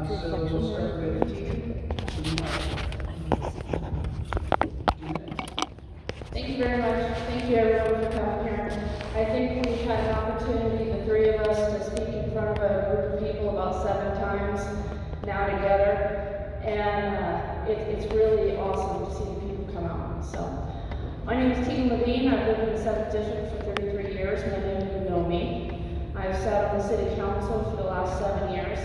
So we'll start with Tegan. Thank you very much. Thank you everyone for coming here. I think we've had an opportunity, the three of us, to speak in front of a group of people about 7 times now together. And it's really awesome to see the people come out. So, my name is Tegan Levine. I've lived in the 7th District for 33 years. Many of you know me. I've sat on the City Council for the last 7 years.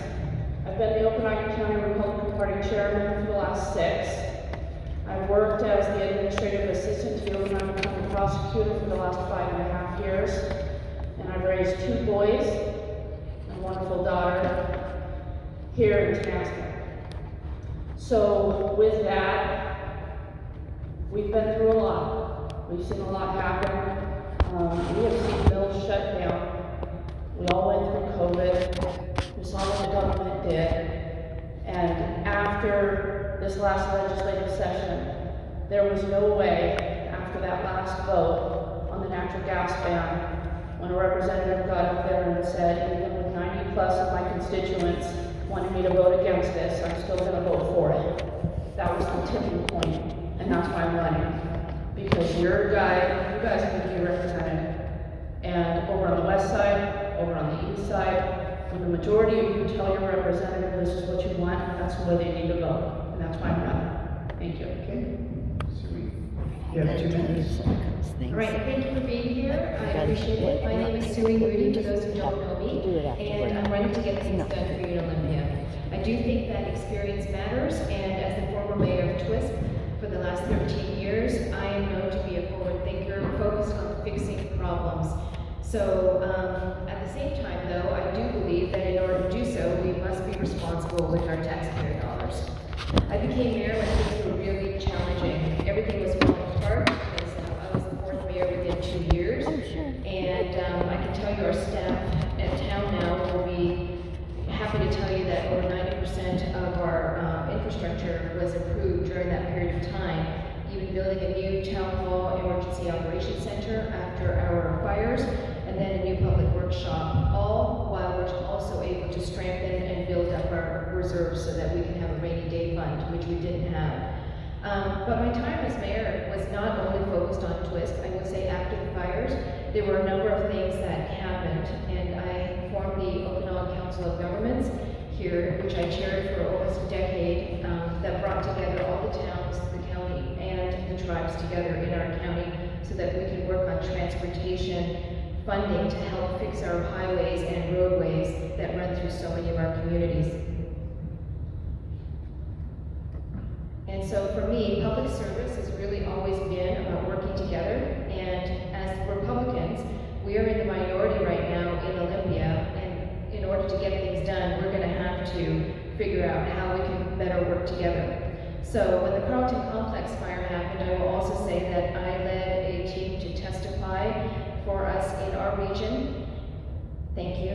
I've been the Okanagan County Republican Party Chairman for the last 6. I've worked as the administrative assistant to the Okanagan County Prosecutor for the last 5.5 years. And I've raised 2 boys, a wonderful daughter, here in Tonasket. So with that, we've been through a lot. We've seen a lot happen. We have seen mills shut down. We all went through COVID. We saw what the government did. And after this last legislative session, there was no way, after that last vote on the natural gas ban, when a representative got up there and said, even with 90 plus of my constituents wanting me to vote against this, I'm still going to vote for it. That was the tipping point, and that's why I'm running. Because you're a guy, you guys need to be represented. And over on the west side, over on the east side, when the majority of you tell your representative this is what you want, that's the way they need to vote. And that's why I'm running. Thank you. Okay. You have 2 minutes. All right, thank you for being here. I appreciate it. My name is Suey Moody, for those who don't know me, and I'm running to get things done for you in Olympia. I do think that experience matters, and as the former mayor of Twisk for the last 13 years, I am known to be a forward thinker focused on fixing problems. So at the same time, though, I do believe that in order to do so, we must be responsible with our taxpayer dollars. I became mayor when things were really challenging. Everything was falling apart because I was the 4th mayor within 2 years. And I can tell you our staff at town now will be happy to tell you that over 90% of our infrastructure was approved during that period of time. Even building a new town hall emergency operations center after our fires, and then a new public workshop, all while we're also able to strengthen and build up our reserves so that we can have a rainy day fund, which we didn't have. But my time as mayor was not only focused on Twisk. I would say after the fires, there were a number of things that happened, and I formed the Okanagan Council of Governments here, which I chaired for almost a decade, that brought together all the towns, the county, and the tribes together in our county so that we could work on transportation funding to help fix our highways and roadways that run through so many of our communities. And so for me, public service has really always been about working together, and as Republicans, we are in the minority right now in Olympia, and in order to get things done, we're going to have to figure out how we can better work together. So when the Carlton Complex fire happened, I will also say that I led a team to testify for us in our region. Thank you.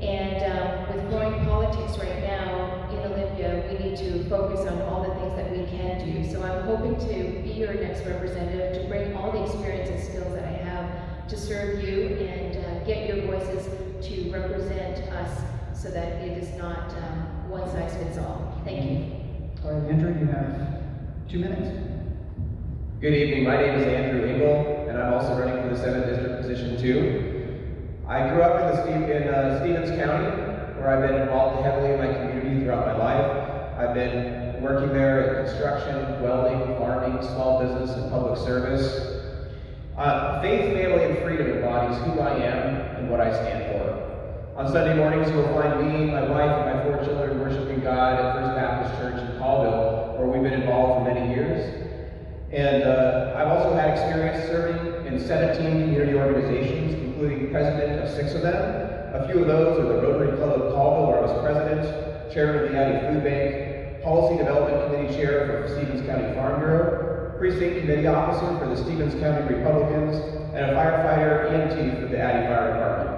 And with growing politics right now in Olympia, we need to focus on all the things that we can do. So I'm hoping to be your next representative, to bring all the experience and skills that I have to serve you and get your voices to represent us so that it is not one size fits all. Thank you. All right, Andrew, you have 2 minutes. Good evening, my name is Andrew Engel, and I'm also running for the 7th District position too. I grew up in Stevens County, where I've been involved heavily in my community throughout my life. I've been working there in construction, welding, farming, small business, and public service. Faith, family, and freedom embodies who I am and what I stand for. On Sunday mornings, you will find me, my wife, and my 4 children worshiping God at First Baptist Church in Colville, where we've been involved for many years. And I've also had experience serving in 17 community organizations, including president of 6 of them. A few of those are the Rotary Club of Colville, where I was president, chairman of the Addie Food Bank, policy development committee chair for Stevens County Farm Bureau, precinct committee officer for the Stevens County Republicans, and a firefighter EMT for the Addie Fire Department.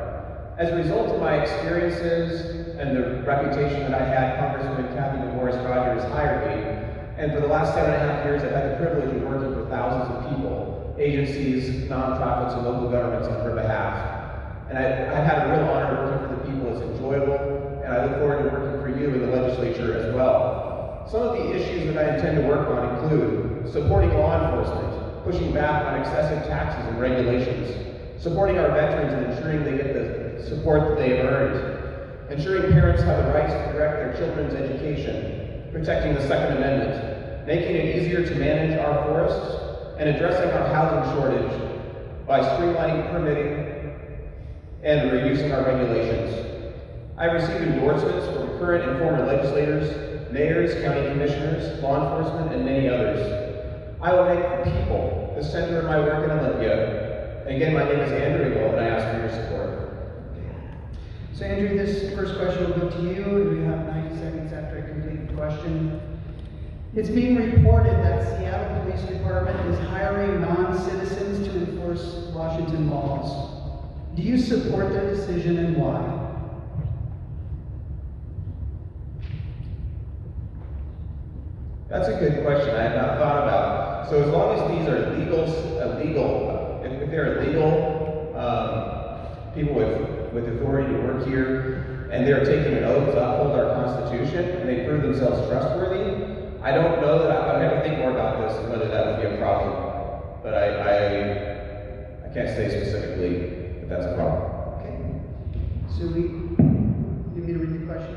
As a result of my experiences and the reputation that I had, Congresswoman Kathy Morris-Rogers hired me. And for the last 7.5 years, I've had the privilege of working with thousands of people, agencies, nonprofits, and local governments on her behalf. And I've had a real honor working for the people. It's enjoyable, and I look forward to working for you review in the legislature as well. Some of the issues that I intend to work on include supporting law enforcement, pushing back on excessive taxes and regulations, supporting our veterans and ensuring they get the support that they have earned, ensuring parents have the rights to direct their children's education, protecting the Second Amendment, making it easier to manage our forests, and addressing our housing shortage by streamlining permitting and reducing our regulations. I received endorsements from current and former legislators, mayors, county commissioners, law enforcement, and many others. I will make the people the center of my work in Olympia. And again, my name is Andrew Eagle, and I ask for your support. So Andrew, this first question will go to you, and we have 90 seconds after I complete the question. It's being reported that Seattle Police Department is hiring non-citizens to enforce Washington laws. Do you support their decision and why? That's a good question I have not thought about. So as long as these are if they're legal people with authority to work here, and they're taking an oath to uphold our Constitution, and they prove themselves trustworthy, I don't know that I would have to think more about this and whether that would be a problem. But I can't say specifically if that's a problem. Okay. So you need me to read the question?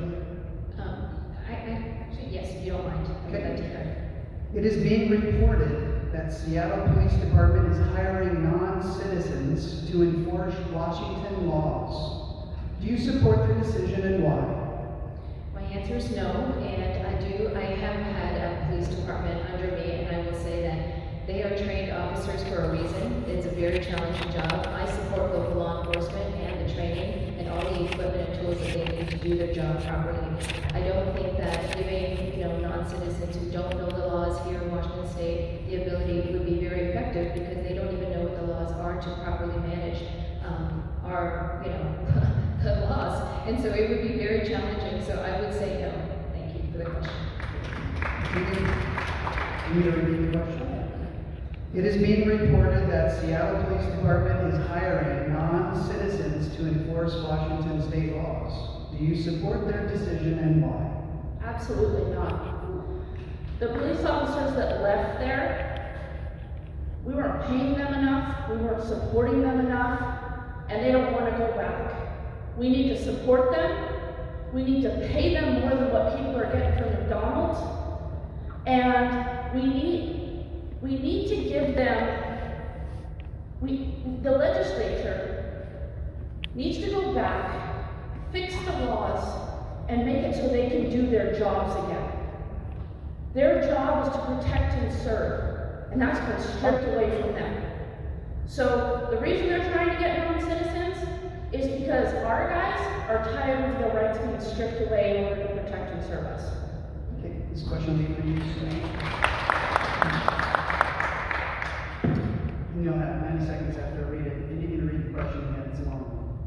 Actually, yes, if you don't mind. I would like to hear. It is being reported that Seattle Police Department is hiring non-citizens to enforce Washington laws. Do you support their decision and why? My answer is no, and I have had a police department under me, and I will say that they are trained officers for a reason. It's a very challenging job. I support local law enforcement and the training and all the equipment and tools that they need to do their job properly. I don't think that giving, non-citizens who don't know the laws here in Washington State the ability would be very effective, because they don't even know what the laws are to properly manage our, the laws. And so it would be very challenging. So I would say no. Thank you for the question. You need to repeat the question? It is being reported that Seattle Police Department is hiring non-citizens to enforce Washington state laws. Do you support their decision and why? Absolutely not. The police officers that left there, we weren't paying them enough, we weren't supporting them enough, and they don't want to go back. We need to support them. We need to pay them more than what people are getting from McDonald's. And we need to give them, the legislature needs to go back, fix the laws, and make it so they can do their jobs again. Their job is to protect and serve, and that's been stripped away from them. So the reason they're trying to get non-citizens is because our guys are tired of their rights being stripped away in order to protect and serve us. Okay, this question will be for you, Sue. You'll have 90 seconds after I read it. If you need me to read the question again, it's long.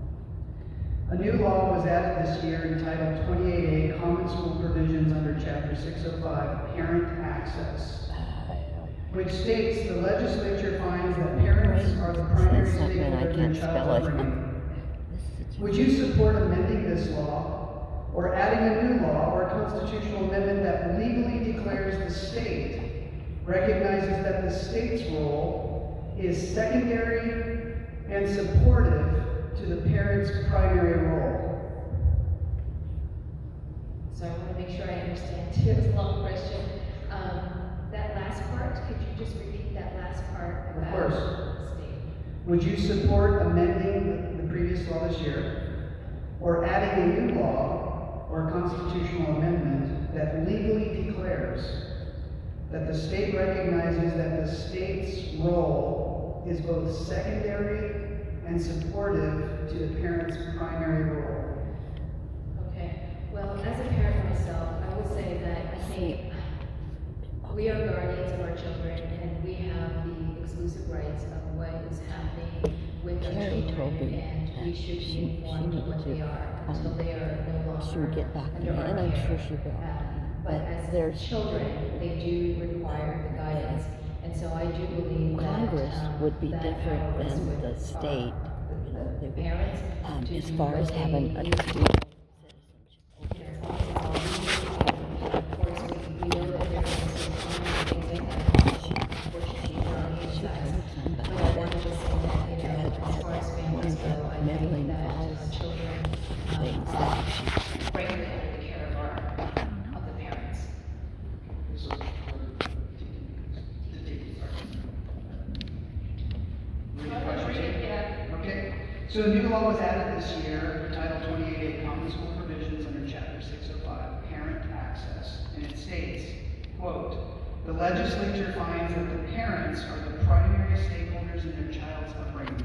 A new law was added this year entitled 28A Common School Provisions under Chapter 605, Parent Access, which states the legislature finds that parents are the primary stakeholder in their child's upbringing. Would you support amending this law, or adding a new law or a constitutional amendment that legally declares the state, recognizes that the state's role is secondary and supportive to the parent's primary role? So I want to make sure I understand too. It's a long question. That last part, could you just repeat that last part about Of course. the state? Would you support amending the previous law this year, or adding a new law or constitutional amendment that legally declares that the state recognizes that the state's role is both secondary and supportive to the parent's primary role? Okay. Well, as a parent myself, I will say that I think we are guardians of our children, and we have the exclusive rights of what is happening with our Carrie told children, me and we should she be informed of what needed they to, are until they are no longer she would get back to under me, our and I'm care. sure she will. But But as there's children, they do require the guidance, and so I do believe that Congress would be that different power is than with the state. They would, parents to as do far what as they having a need to do. dual citizenship. It's all So a new law was added this year, Title 28A Common School Provisions under Chapter 605, Parent Access, and it states, quote, "The legislature finds that the parents are the primary stakeholders in their child's upbringing."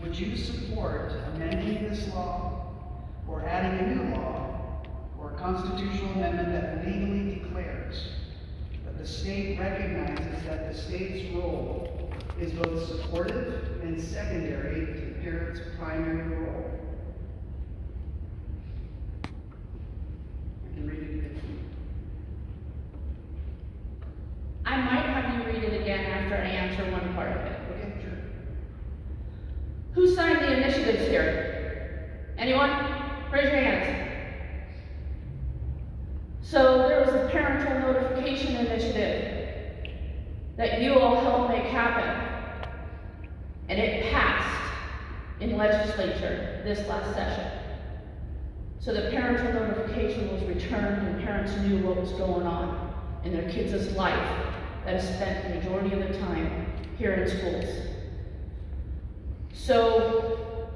Would you support amending this law or adding a new law or a constitutional amendment that legally declares that the state recognizes that the state's role is both supportive and secondary to the parent's primary role? I can read it again. I might have you read it again after I answer one part of it. Okay, sure. Who signed the initiatives here? Anyone? Raise your hands. So there was a parental notification initiative that you all helped make happen. And it passed in legislature this last session. So the parental notification was returned and parents knew what was going on in their kids' life that is spent the majority of the time here in schools. So,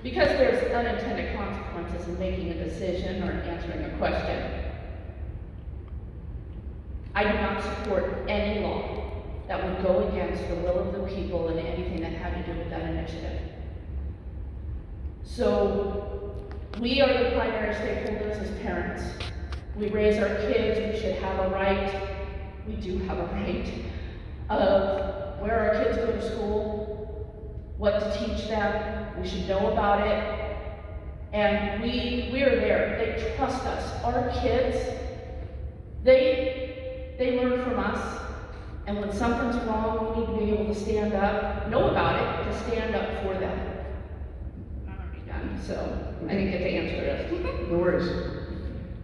because there's unintended consequences in making a decision or answering a question, I do not support any law that would go against the will of the people and anything that had to do with that initiative. So, we are the primary stakeholders as parents. We raise our kids, we should have a right, we do have a right, of where our kids go to school, what to teach them, we should know about it, and we are there. They trust us. Our kids, they learn from us, and when something's wrong, we need to be able to stand up, know about it, to stand up for them. I'm already done, so I didn't get to answer it. No worries.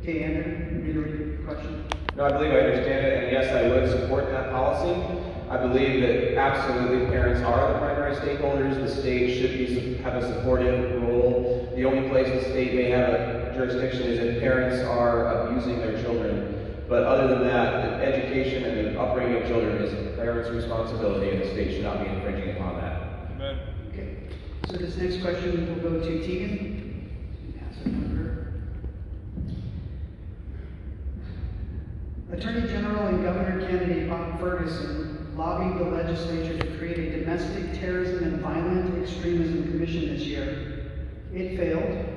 Okay, Andrew, you read the question? No, I believe I understand it, and yes, I would support that policy. I believe that absolutely parents are the primary stakeholders. The state should have a supportive role. The only place the state may have a jurisdiction is if parents are abusing their children. But other than that, the education and the upbringing of children is the parents' responsibility, and the state should not be infringing upon that. Amen. Okay. So this next question will go to Tegan. Pass it on to her. Attorney General and Governor candidate Bob Ferguson lobbied the legislature to create a domestic terrorism and violent extremism commission this year. It failed.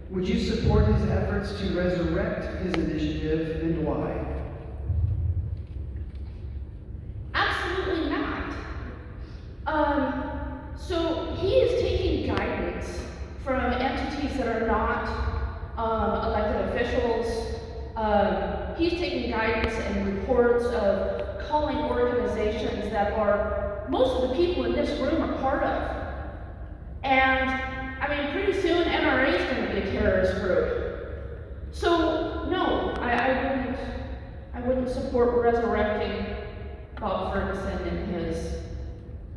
Would you support his efforts to resurrect his initiative, and why? Absolutely not. So he is taking guidance from entities that are not elected officials. He's taking guidance and reports of calling organizations that are most of the people in this room are part of. And I mean, pretty soon NRA is going to be a terrorist group. So no, I wouldn't support resurrecting Bob Ferguson in his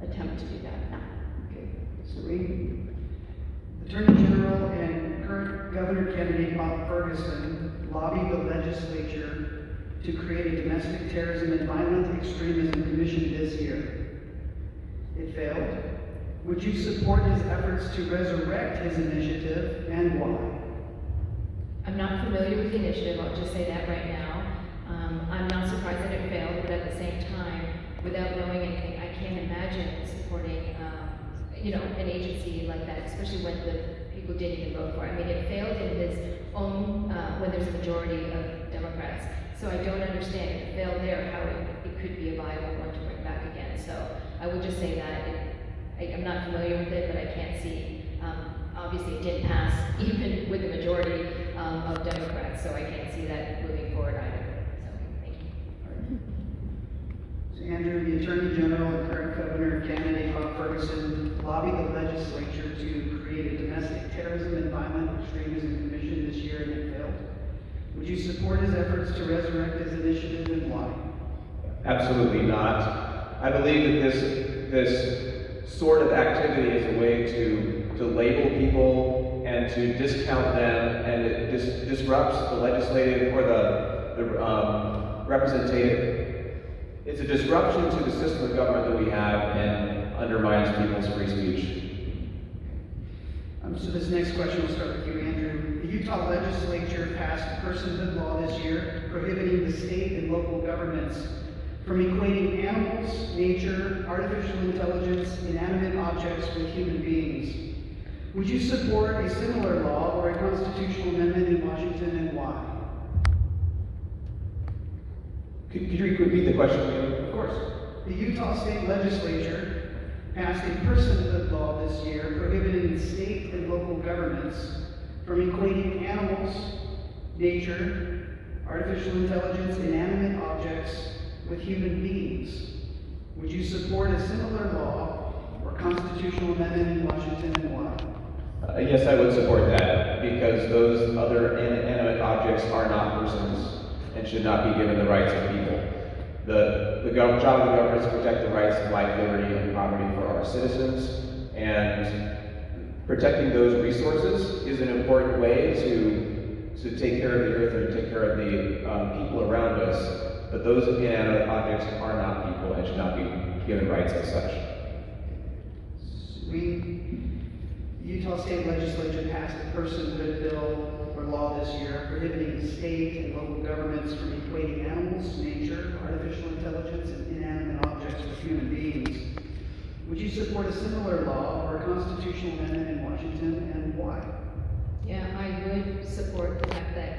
attempt to do that. No. Okay, Serene. Attorney General and current Governor candidate Bob Ferguson lobbied the legislature to create a domestic terrorism and violent extremism commission this year. It failed. Would you support his efforts to resurrect his initiative, and why? I'm not familiar with the initiative, I'll just say that right now. I'm not surprised that it failed, but at the same time, without knowing anything, I can't imagine supporting, an agency like that, especially when the people didn't even vote for it. I mean, it failed in his own, when there's a majority of Democrats. So I don't understand, if it failed there, how it could be a viable one to bring back again. So I would just say that I'm not familiar with it, but I can't see, obviously it didn't pass, even with the majority of Democrats, so I can't see that moving forward either. So, thank you. So Andrew, the Attorney General and current Governor candidate Bob Ferguson lobbied the legislature to create a domestic terrorism and violent extremism commission this year, and it failed. Would you support his efforts to resurrect his initiative, and why? Absolutely not. I believe that this sort of activity is a way to label people and to discount them, and it disrupts the legislative or the representative. It's a disruption to the system of government that we have and undermines people's free speech. So this next question will start with you, Andrew. The Utah legislature passed a personhood law this year prohibiting the state and local governments from equating animals, nature, artificial intelligence, inanimate objects with human beings. Would you support a similar law or a constitutional amendment in Washington, and why? Could you repeat the question again? Of course. The Utah State Legislature passed a personhood law this year prohibiting state and local governments from equating animals, nature, artificial intelligence, inanimate objects with human beings. Would you support a similar law or constitutional amendment in Washington, and why? Yes, I would support that, because those other inanimate objects are not persons and should not be given the rights of people. The job of the government is to protect the rights of life, liberty, and property for our citizens, and protecting those resources is an important way to take care of the earth and take care of the people around us. But those inanimate objects are not people and should not be given rights as such. The Utah State Legislature passed a personhood bill or law this year prohibiting state and local governments from equating animals, nature, artificial intelligence, and inanimate objects with human beings. Would you support a similar law or a constitutional amendment in Washington, and why? Yeah, I would support the fact that,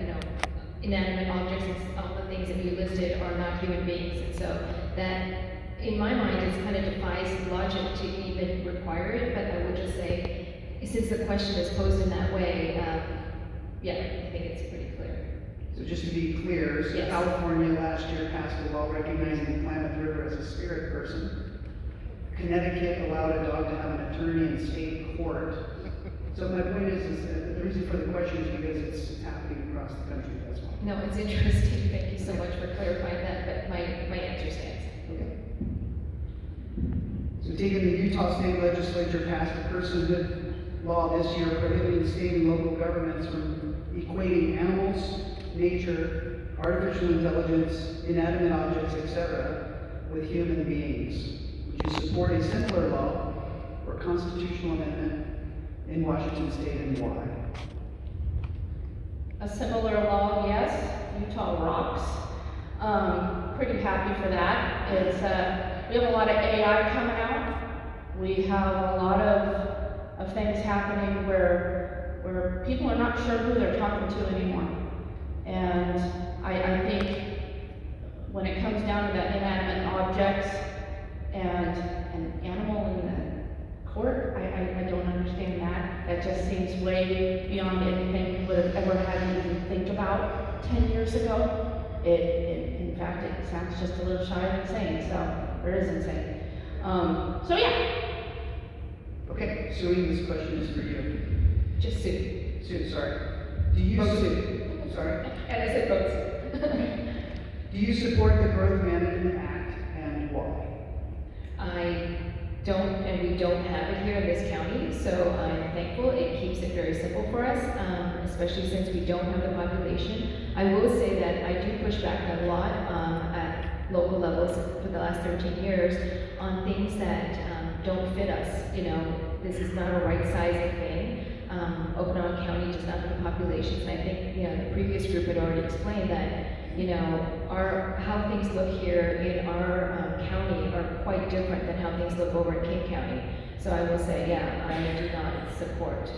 inanimate objects and all the things that you listed are not human beings. And so that, in my mind, it kind of defies logic to even require it, but I would just say, since the question is posed in that way, yeah, I think it's pretty clear. So just to be clear, so Yes. California last year passed a law recognizing the Klamath River as a spirit person. Connecticut allowed a dog to have an attorney in state court. So my point is that the reason for the question is because it's happening across the country, that's why. No, it's interesting. Thank you so much for clarifying that, but my answer stands. Okay. So taking the Utah State Legislature passed a personhood law this year prohibiting state and local governments from equating animals, nature, artificial intelligence, inanimate objects, etc. with human beings. Would you support a similar law or constitutional amendment in Washington State, and why? A similar law, yes. Utah rocks. Pretty happy for that. We have a lot of AI coming out. We have a lot of things happening where people are not sure who they're talking to anymore. And I think when it comes down to that inanimate objects and an animal in the court, I don't understand that. That just seems way beyond anything we would have ever had to even think about 10 years ago. In fact, it sounds just a little shy of insane, or is insane. So yeah. Okay, Sue, this question is for you. Just Sue. Sue, sorry. Do you Vote Sue. Sorry. And I said vote Sue. Do you support the Growth Management Act, and why? I don't, and we don't have it here in this county, so I'm thankful. It keeps it very simple for us, especially since we don't have the population. I will say that I do push back a lot at local levels for the last 13 years on things that don't fit us. This is not a right-sizing thing. Okanagan County does not have the populations, and I think, the previous group had already explained that, how things look here in our county are quite different than how things look over in King County. So I will say, yeah, I do not support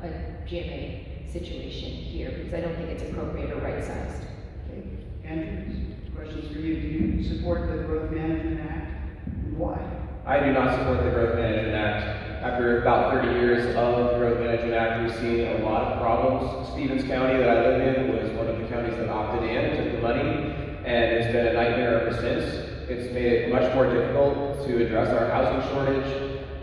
a GMA situation here because I don't think it's appropriate or right-sized. Okay. Andrew, questions for you. Do you support the Growth Management Act, and why? I do not support the Growth Management Act. After about 30 years of the Growth Management Act, we've seen a lot of problems. Stevens County that I live in was one of the counties that opted in, took the money, and it's been a nightmare ever since. It's made it much more difficult to address our housing shortage,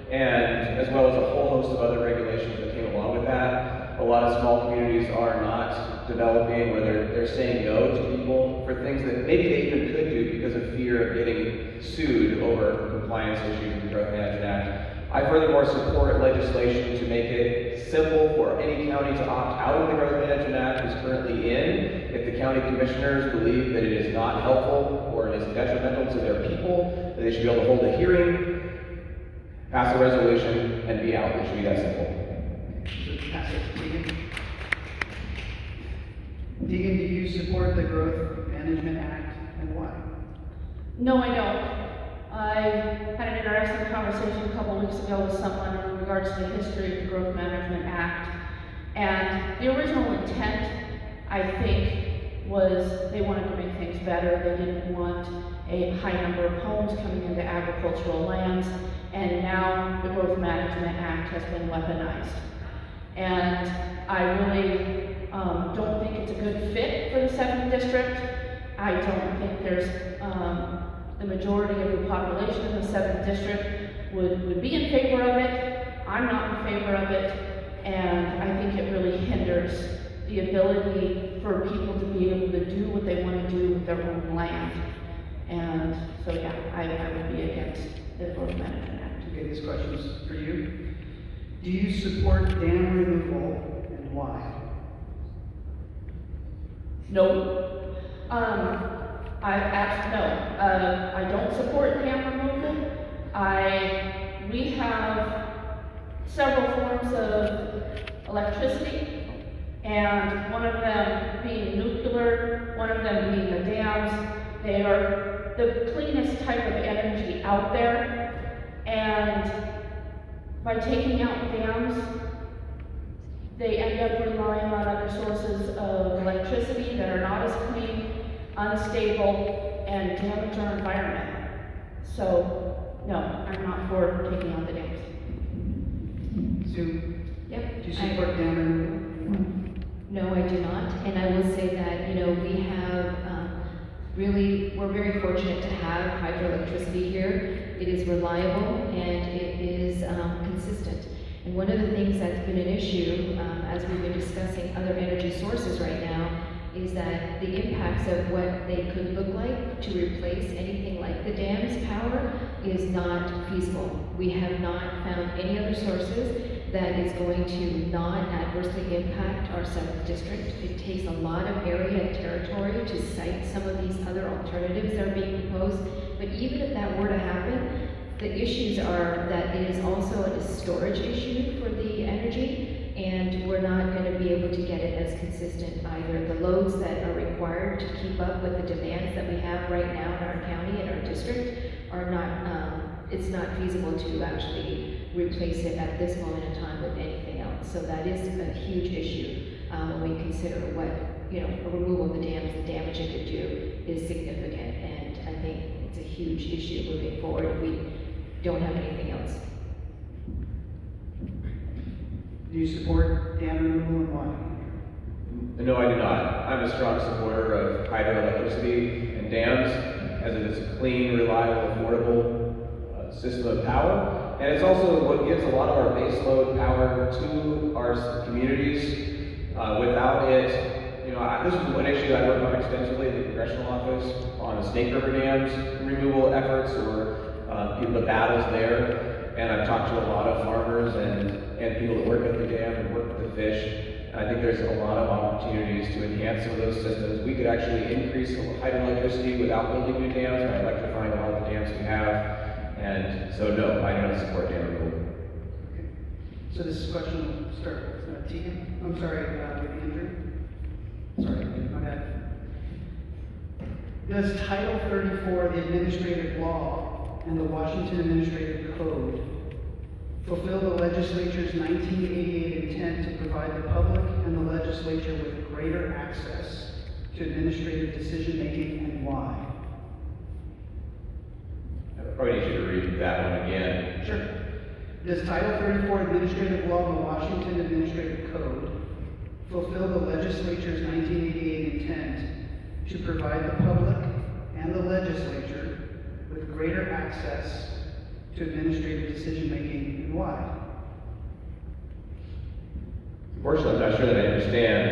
and as well as a whole host of other regulations that came along with that. A lot of small communities are not developing, where they're saying no to people for things that maybe they even could do because of fear of getting sued over compliance issues with the Growth Management Act. I furthermore support legislation to make it simple for any county to opt out of the Growth Management Act it's currently in. If the county commissioners believe that it is not helpful or it is detrimental to their people, that they should be able to hold a hearing, pass a resolution, and be out. It should be that simple. So Tegan, do you support the Growth Management Act and why? No, I don't. I had an interesting conversation a couple weeks ago with someone in regards to the history of the Growth Management Act. And the original intent, I think, was they wanted to make things better. They didn't want a high number of homes coming into agricultural lands. And now the Growth Management Act has been weaponized. And I really don't think it's a good fit for the 7th District. I don't think there's the majority of the population in the 7th District would be in favor of it. I'm not in favor of it, and I think it really hinders the ability for people to be able to do what they want to do with their own land. And so, yeah, I would be against the Growth Management Act. Okay, this question is for you. Do you support dam removal and why? No. I don't support dam removal. We have several forms of electricity, and one of them being nuclear, one of them being the dams. They are the cleanest type of energy out there, and by taking out dams, they end up relying on other sources of electricity that are not as clean, unstable, and damage our environment. So, no, I'm not for taking out the dams. Sue, Yep. do you support dam removal? No, I do not, and I will say that, we have, we're very fortunate to have hydroelectricity here. It is reliable and it is consistent. And one of the things that's been an issue, as we've been discussing other energy sources right now, is that the impacts of what they could look like to replace anything like the dam's power is not feasible. We have not found any other sources that is going to not adversely impact our 7th District. It takes a lot of area and territory to cite some of these other alternatives that are being proposed. But even if that were to happen, the issues are that it is also a storage issue for the energy, and we're not going to be able to get it as consistent either. The loads that are required to keep up with the demands that we have right now in our county and our district are not, it's not feasible to actually replace it at this moment in time with anything else. So that is a huge issue when we consider what, a removal of the dams, the damage it could do is significant, and I think it's a huge issue moving forward if we don't have anything else. Do you support dam removal and why? No, I do not. I'm a strong supporter of hydroelectricity and dams, as it is a clean, reliable, affordable system of power. And it's also what gives a lot of our baseload power to our communities. Without it, this is one issue I work on extensively in the congressional office on the Snake River dams removal efforts, or the battles there. And I've talked to a lot of farmers and people that work at the dam and work with the fish. And I think there's a lot of opportunities to enhance some of those systems. We could actually increase hydroelectricity without building new dams by electrifying all the dams we have. And so, no, I don't support dam removal. Okay. So this question will start with Tegan. I'm sorry, with Andrew. Sorry, my bad. Does Title 34 of the Administrative Law and the Washington Administrative Code fulfill the legislature's 1988 intent to provide the public and the legislature with greater access to administrative decision-making, and why? I probably need you to read that one again. Sure. Does Title 34 Administrative Law and the Washington Administrative Code fulfill the legislature's 1988 intent to provide the public and the legislature with greater access to administrative decision-making, and why? Unfortunately, I'm not sure that I understand,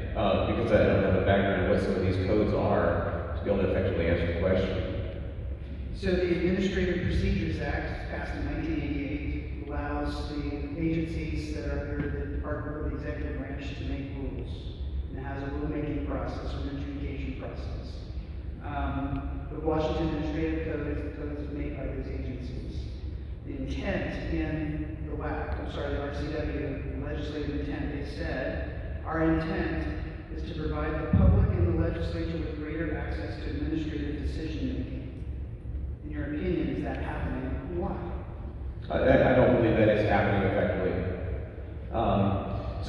because I don't have a background in what some of these codes are, to be able to effectively answer the question. So the Administrative Procedures Act, passed in 1988, allows the agencies that are under the Department of the Executive Branch to make rules. And it has a rulemaking process, or an adjudication process. The Washington Administrative Code is the code that's made by those agencies. The intent in the RCW, the legislative intent, they said, our intent is to provide the public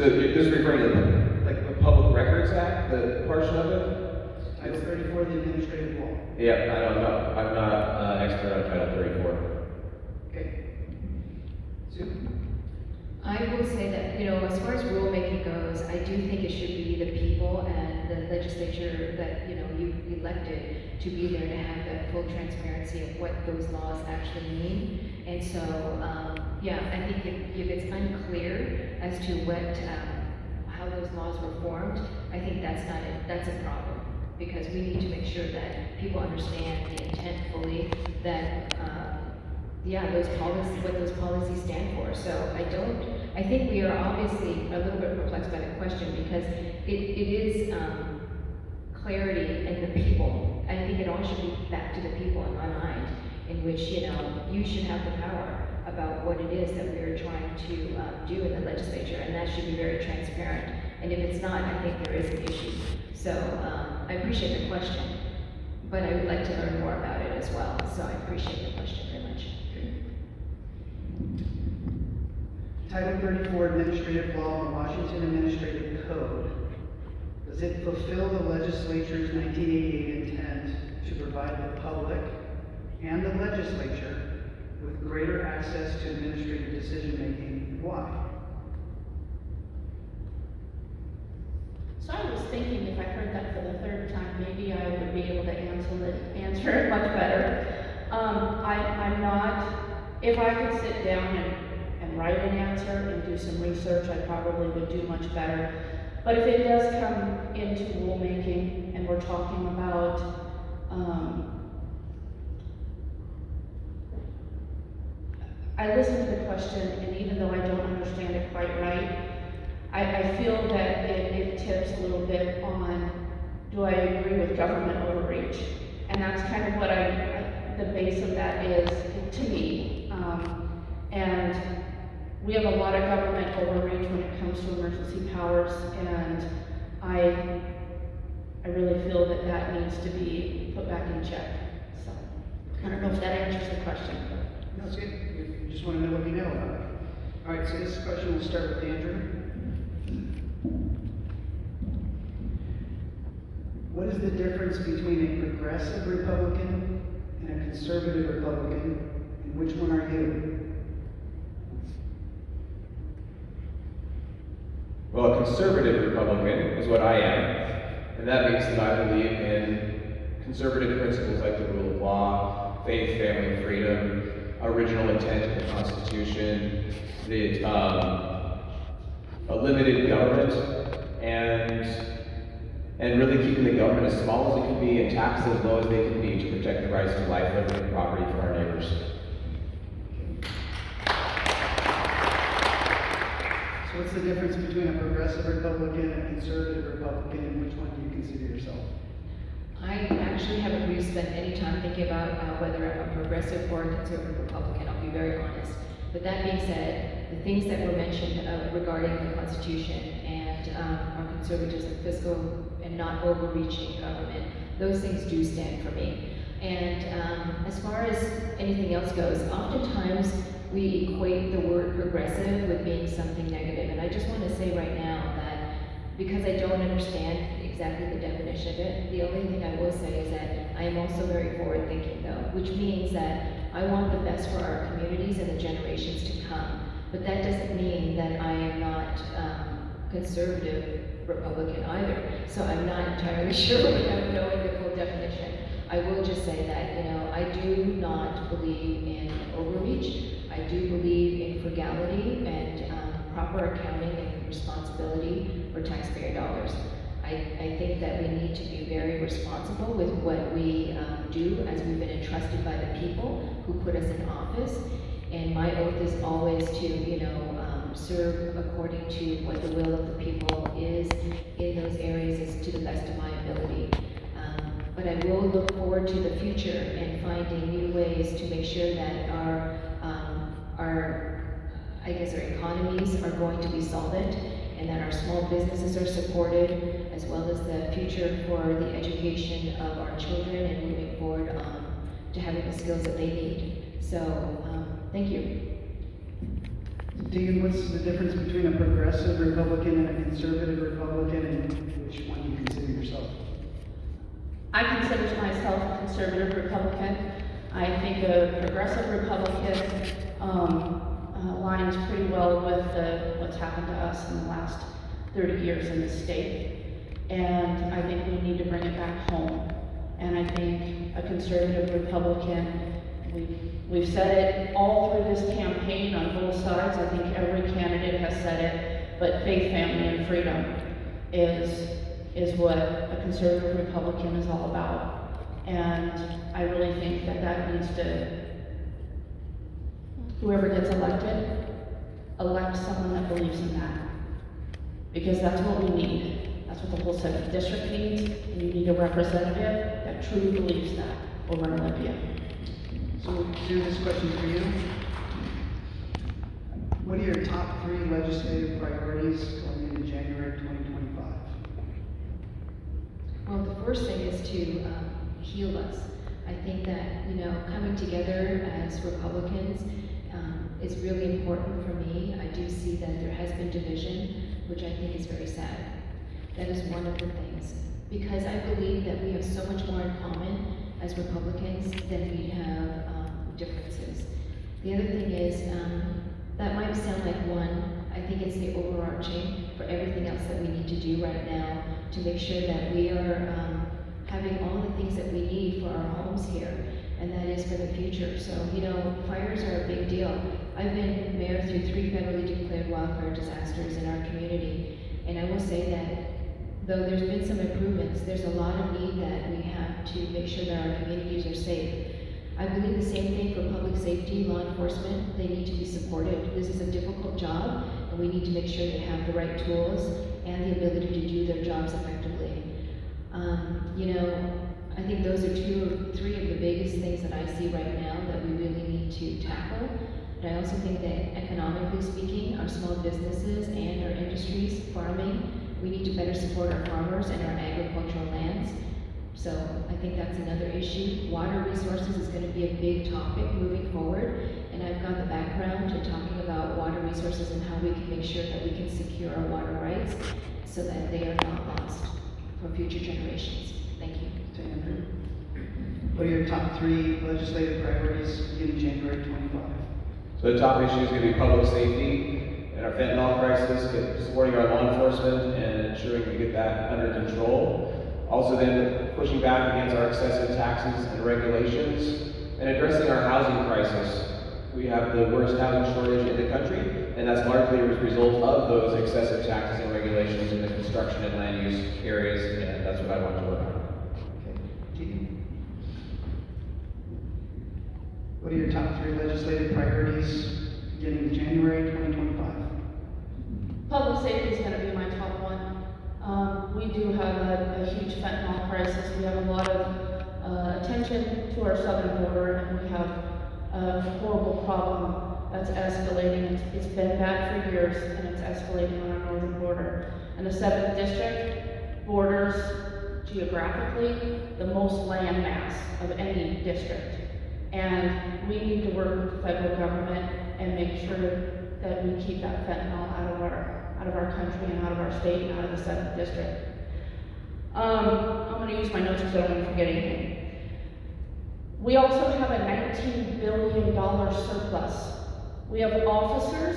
So this is referring to like the Public Records Act, the portion of it? Title 34 of the administrative law. Yeah, I don't know. I'm not an expert on Title 34. Okay. Sue? I will say that, as far as rulemaking goes, I do think it should be the people and the legislature that, you elected to be there to have that full transparency of what those laws actually mean. And so, I think if it's unclear as to how those laws were formed, I think that's a problem. Because we need to make sure that people understand the intent fully, that, what those policies stand for. So I think we are obviously a little bit perplexed by the question because it is clarity in the people. I think it all should be back to the people in my mind, in which, you should have the power about what it is that we're trying to do in the legislature, and that should be very transparent. And if it's not, I think there is an issue. So I appreciate the question, but I would like to learn more about it as well. So I appreciate the question very much. Title 34 Administrative Law of the Washington Administrative Code. Does it fulfill the legislature's 1988 intent to provide the public and the legislature with greater access to administrative decision-making? Why? So I was thinking if I heard that for the third time, maybe I would be able to answer it much better. I'm not, if I could sit down and write an answer and do some research, I probably would do much better. But if it does come into rulemaking and we're talking about, I listened to the question, and even though I don't understand it quite right, I feel that it tips a little bit on, do I agree with government overreach? And that's kind of what the base of that is to me. And we have a lot of government overreach when it comes to emergency powers, and I really feel that needs to be put back in check. So I don't know if that answers the question. No, it's good. We just want to know what you know about it. All right, so this question will start with Andrew. What is the difference between a progressive Republican and a conservative Republican, and which one are you? Well, a conservative Republican is what I am, and that means that I believe in conservative principles like the rule of law, faith, family, and freedom, original intent of the Constitution, a limited government, and really keeping the government as small as it can be and taxes as low as they can be to protect the rights to life, liberty, and property for our neighbors. So what's the difference between a progressive Republican and a conservative Republican, and which one do you consider yourself? I actually haven't really spent any time thinking about whether I'm a progressive or a conservative Republican, I'll be very honest. But that being said, the things that were mentioned regarding the Constitution and our conservatism, fiscal and not overreaching government, those things do stand for me. And as far as anything else goes, oftentimes we equate the word progressive with being something negative. And I just want to say right now that because I don't understand exactly the definition of it, the only thing I will say is that I am also very forward thinking though, which means that I want the best for our communities and the generations to come. But that doesn't mean that I am not conservative Republican either. So I'm not entirely sure without knowing the full definition. I will just say that, I do not believe in overreach. I do believe in frugality and proper accounting and responsibility for taxpayer dollars. I think that we need to be very responsible with what we do as we've been entrusted by the people who put us in office. And my oath is always to, serve according to what the will of the people is in those areas as to the best of my ability. But I will look forward to the future and finding new ways to make sure that our economies are going to be solvent and that our small businesses are supported, as well as the future for the education of our children and moving forward to having the skills that they need. So, thank you. Dean, what's the difference between a progressive Republican and a conservative Republican, and which one do you consider yourself? I consider myself a conservative Republican. I think a progressive Republican aligns pretty well with what's happened to us in the last 30 years in this state. And I think we need to bring it back home. And I think a conservative Republican, we've said it all through this campaign on both sides. I think every candidate has said it, but faith, family, and freedom is what a conservative Republican is all about. And I really think that needs to, whoever gets elected, elect someone that believes in that. Because that's what we need. That's what the whole 7th district needs, and you need a representative that truly believes that over in Olympia. So, Sue, this question for you. What are your top 3 legislative priorities going into January 2025? Well, the first thing is to heal us. I think that, coming together as Republicans is really important for me. I do see that there has been division, which I think is very sad. That is one of the things. Because I believe that we have so much more in common as Republicans than we have differences. The other thing is, that might sound like one, I think it's the overarching for everything else that we need to do right now to make sure that we are having all the things that we need for our homes here, and that is for the future. So, fires are a big deal. I've been mayor through 3 federally declared wildfire disasters in our community, and I will say that though there's been some improvements, there's a lot of need that we have to make sure that our communities are safe. I believe the same thing for public safety, law enforcement. They need to be supported. This is a difficult job, and we need to make sure they have the right tools and the ability to do their jobs effectively. I think those are 2 or 3 of the biggest things that I see right now that we really need to tackle. But I also think that economically speaking, our small businesses and our industries, farming, we need to better support our farmers and our agricultural lands. So I think that's another issue. Water resources is going to be a big topic moving forward, and I've got the background to talking about water resources and how we can make sure that we can secure our water rights so that they are not lost for future generations. Thank you. To Andrew. What are your top 3 legislative priorities beginning January 25? So the top issue is going to be public safety and our fentanyl crisis, supporting our law enforcement and ensuring we get that under control. Also then pushing back against our excessive taxes and regulations and addressing our housing crisis. We have the worst housing shortage in the country, and that's largely a result of those excessive taxes and regulations in the construction and land use areas, and that's what I want to work on. What are your top 3 legislative priorities beginning January 2025? Public safety is going to be my top one. We do have a huge fentanyl crisis. We have a lot of attention to our southern border, and we have a horrible problem that's escalating. It's been bad for years, and it's escalating on our northern border. And the 7th district borders geographically the most land mass of any district. And we need to work with the federal government and make sure that we keep that fentanyl out of our country and out of our state and out of the 7th district. I'm going to use my notes because I don't want to forget anything. We also have a $19 billion surplus. We have officers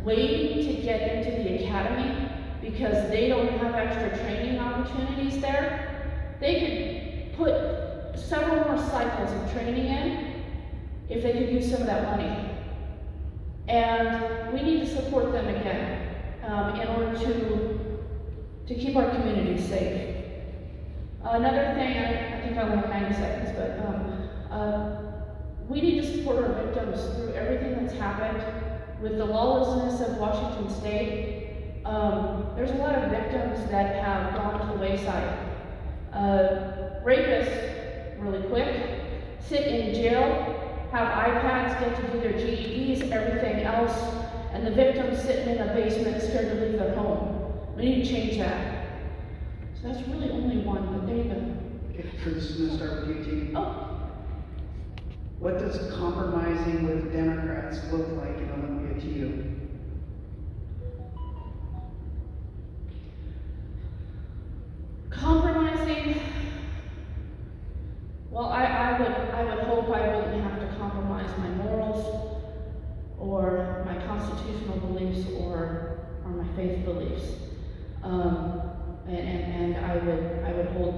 waiting to get into the academy because they don't have extra training opportunities there. They could put several more cycles of training in if they could use some of that money. And we need to support them again in order to keep our communities safe. Another thing, I think I only have 90 seconds, but we need to support our victims through everything that's happened with the lawlessness of Washington State. There's a lot of victims that have gone to the wayside. Rapists, really quick, sit in jail, have iPads, get to do their GEDs, everything else, and the victims sitting in a basement scared to leave their home. We need to change that. So that's really only one, but there you go. Okay, so this is going to start with you, T. Oh, What does compromising with Democrats look like in Olympia to you?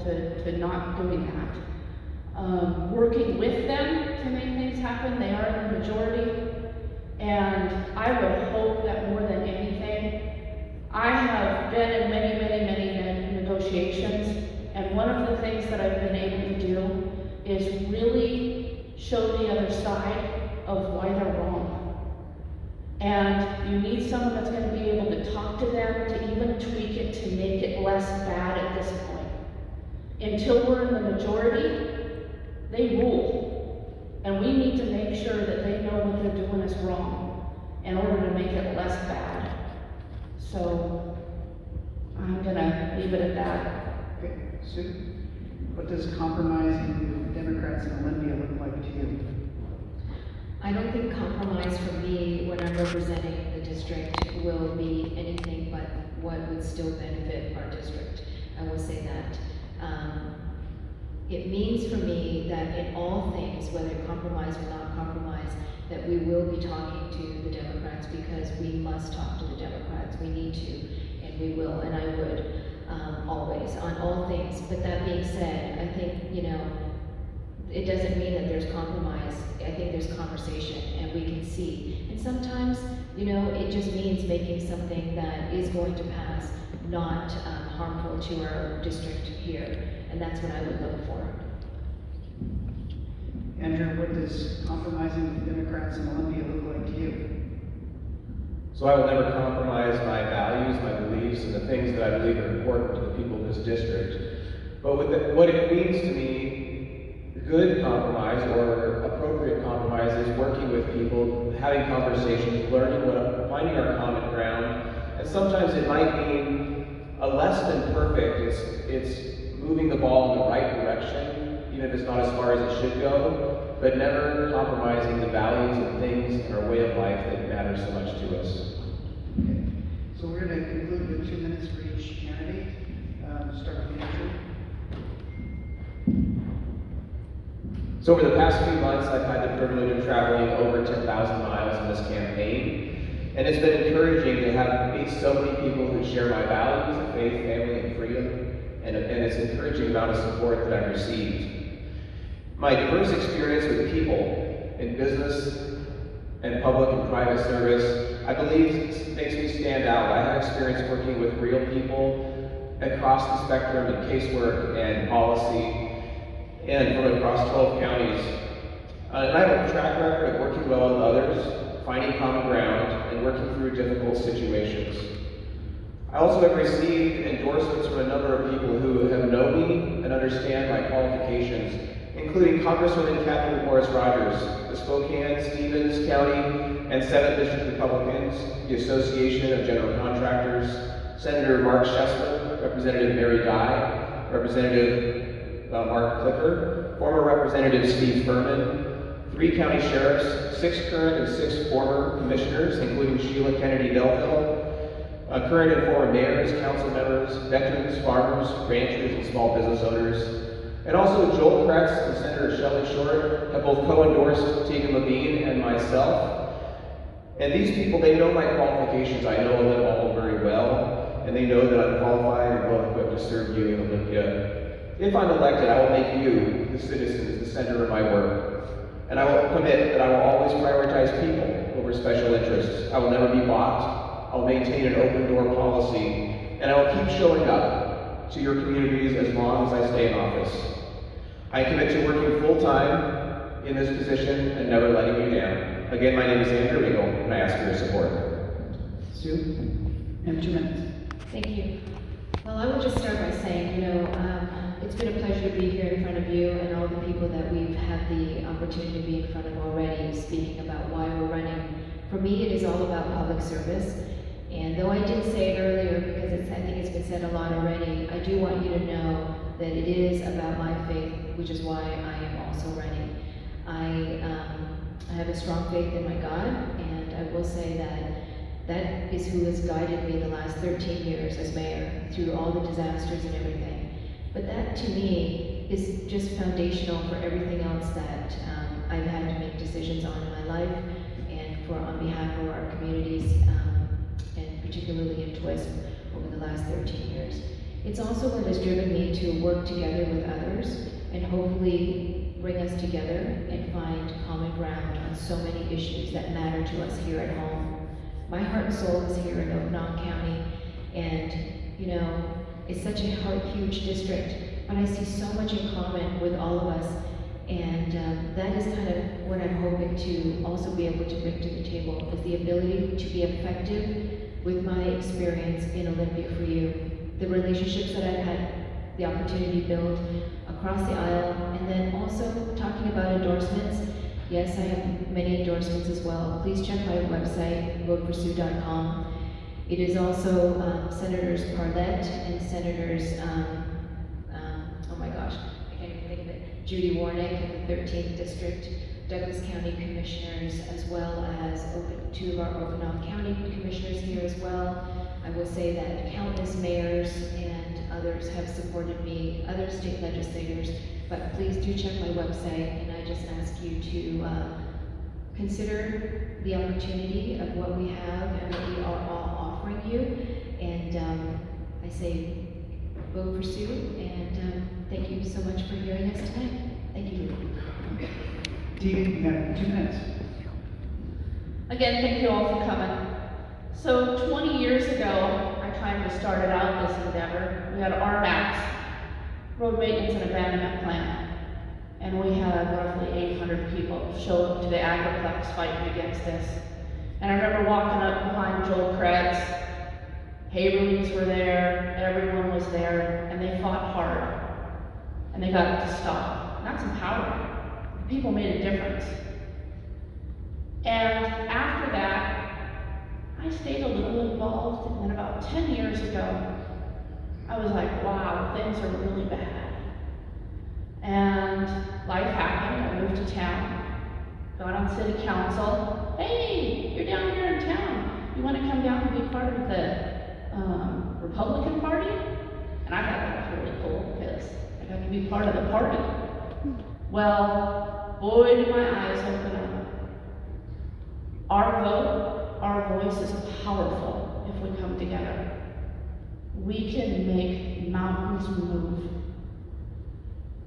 to not doing that. Working with them to make things happen. They are in the majority. And I would hope that more than anything, I have been in many negotiations, and one of the things that I've been able to do is really show the other side of why they're wrong. And you need someone that's going to be able to talk to them, to even tweak it to make it less bad at this point. Until we're in the majority, they rule. And we need to make sure that they know what they're doing is wrong in order to make it less bad. So I'm gonna leave it at that. Okay, Sue, what does compromising the Democrats in Olympia look like to you? I don't think compromise for me when I'm representing the district will be anything but what would still benefit our district. I will say that. It means for me that in all things, whether compromise or not compromise, that we will be talking to the Democrats because we must talk to the Democrats. We need to, and we will, and I would, always, on all things. But that being said, I think, it doesn't mean that there's compromise. I think there's conversation, and we can see. And sometimes, it just means making something that is going to pass, not harmful to our district here. And that's what I would look for. Andrew, what does compromising the Democrats in Olympia look like to you? So I will never compromise my values, my beliefs, and the things that I believe are important to the people of this district. But what it means to me, good compromise or appropriate compromise is working with people, having conversations, finding our common ground. And sometimes it might mean a less than perfect. It's moving the ball in the right direction, even if it's not as far as it should go, but never compromising the values and things in our way of life that matter so much to us. Okay. So we're going to conclude with 2 minutes for each candidate. Start with Andrew. So over the past few months, I've had the privilege of traveling over 10,000 miles in this campaign, and it's been encouraging to meet so many people who share my values of faith, family, and freedom. And it's an encouraging amount of support that I've received. My diverse experience with people in business and public and private service, I believe makes me stand out. I have experience working with real people across the spectrum in casework and policy and from across 12 counties. And I have a track record of working well with others, finding common ground, and working through difficult situations. I also have received endorsements from a number of people who have known me and understand my qualifications, including Congresswoman Kathleen Morris Rogers, the Spokane, Stevens County, and 7th District Republicans, the Association of General Contractors, Senator Mark Schessler, Representative Mary Dye, Representative Mark Clicker, former Representative Steve Furman, 3 county sheriffs, 6 current and 6 former commissioners, including Sheila Kennedy Delville, current and former mayors, council members, veterans, farmers, ranchers, and small business owners. And also Joel Kretz and Senator Shelley Short have both co-endorsed Tegan Levine and myself. And these people, they know my qualifications. I know them all very well, and they know that I'm qualified and well equipped to serve you in Olympia. If I'm elected, I will make you, the citizens, the center of my work. And I will commit that I will always prioritize people over special interests. I will never be bought. I'll maintain an open door policy, and I will keep showing up to your communities as long as I stay in office. I commit to working full-time in this position and never letting you down. Again, my name is Andrew Eagle, and I ask for your support. Sue, you have 2 minutes. Thank you. Well, I would just start by saying, it's been a pleasure to be here in front of you and all the people that we've had the opportunity to be in front of already, speaking about why we're running. For me, it is all about public service. And though I did say it earlier, because I think it's been said a lot already, I do want you to know that it is about my faith, which is why I am also running. I have a strong faith in my God, and I will say that is who has guided me the last 13 years as mayor through all the disasters and everything. But that to me is just foundational for everything else that I've had to make decisions on in my life and on behalf of our communities, and particularly in Twist over the last 13 years. It's also what has driven me to work together with others and hopefully bring us together and find common ground on so many issues that matter to us here at home. My heart and soul is here in Okanagan County, and you know, it's such a huge district, but I see so much in common with all of us, and that is kind of what I'm hoping to also be able to bring to the table, is the ability to be effective with my experience in Olympia for you. The relationships that I've had the opportunity to build across the aisle, and then also talking about endorsements. Yes, I have many endorsements as well. Please check my website, voteforsue.com. It is also Senators Parlett and Senators, oh my gosh, I can't even think of it, Judy Warnick in the 13th District, Douglas County Commissioners, as well as two of our Okanagan County Commissioners here as well. I will say that countless mayors and others have supported me, other state legislators, but please do check my website, and I just ask you to consider the opportunity of what we have and what we are all offering you, and I say vote for Sue, and thank you so much for hearing us tonight. Thank you. Tegan, you got 2 minutes. Again, thank you all for coming. So 20 years ago, I kind of started out this endeavor. We had RMAPs, Road Maintenance and Abandonment Plan, and we had roughly 800 people show up to the Agriplex fighting against this. And I remember walking up behind Joel Kretz, Haverleys were there, everyone was there, and they fought hard, and they got it to stop. And that's empowering. The people made a difference. And after that, I stayed a little involved, and then about 10 years ago, I was like, wow, things are really bad. And life happened, I moved to town, got on city council. Hey, you're down here in town. You want to come down and be part of the Republican Party? And I thought that was really cool, because I got to be part of the party. Well, boy, did my eyes open up. Our vote, our voice is powerful if we come together. We can make mountains move.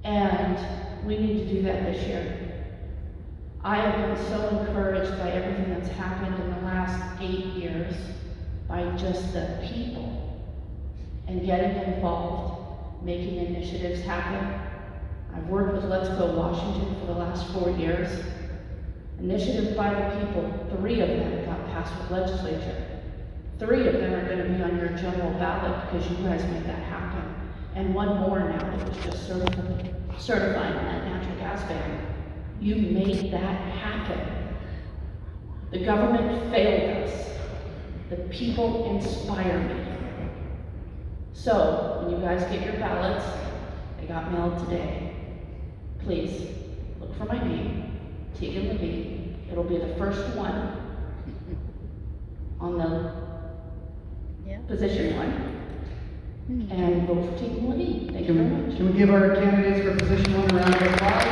And we need to do that this year. I have been so encouraged by everything that's happened in the last 8 years, by just the people and getting involved, making initiatives happen. I've worked with Let's Go Washington for the last 4 years. Initiatives by the people, 3 of them got passed with legislature. 3 of them are going to be on your general ballot because you guys made that happen. And 1 more now that was just certifying on that natural gas ban. You made that happen. The government failed us. The people inspire me. So, when you guys get your ballots, they got mailed today. Please, look for my name, Tegan Levine. It'll be the first one on the position 1. And vote for Tegan Levine. Thank you very much. Can we give our candidates for position 1 a round of applause?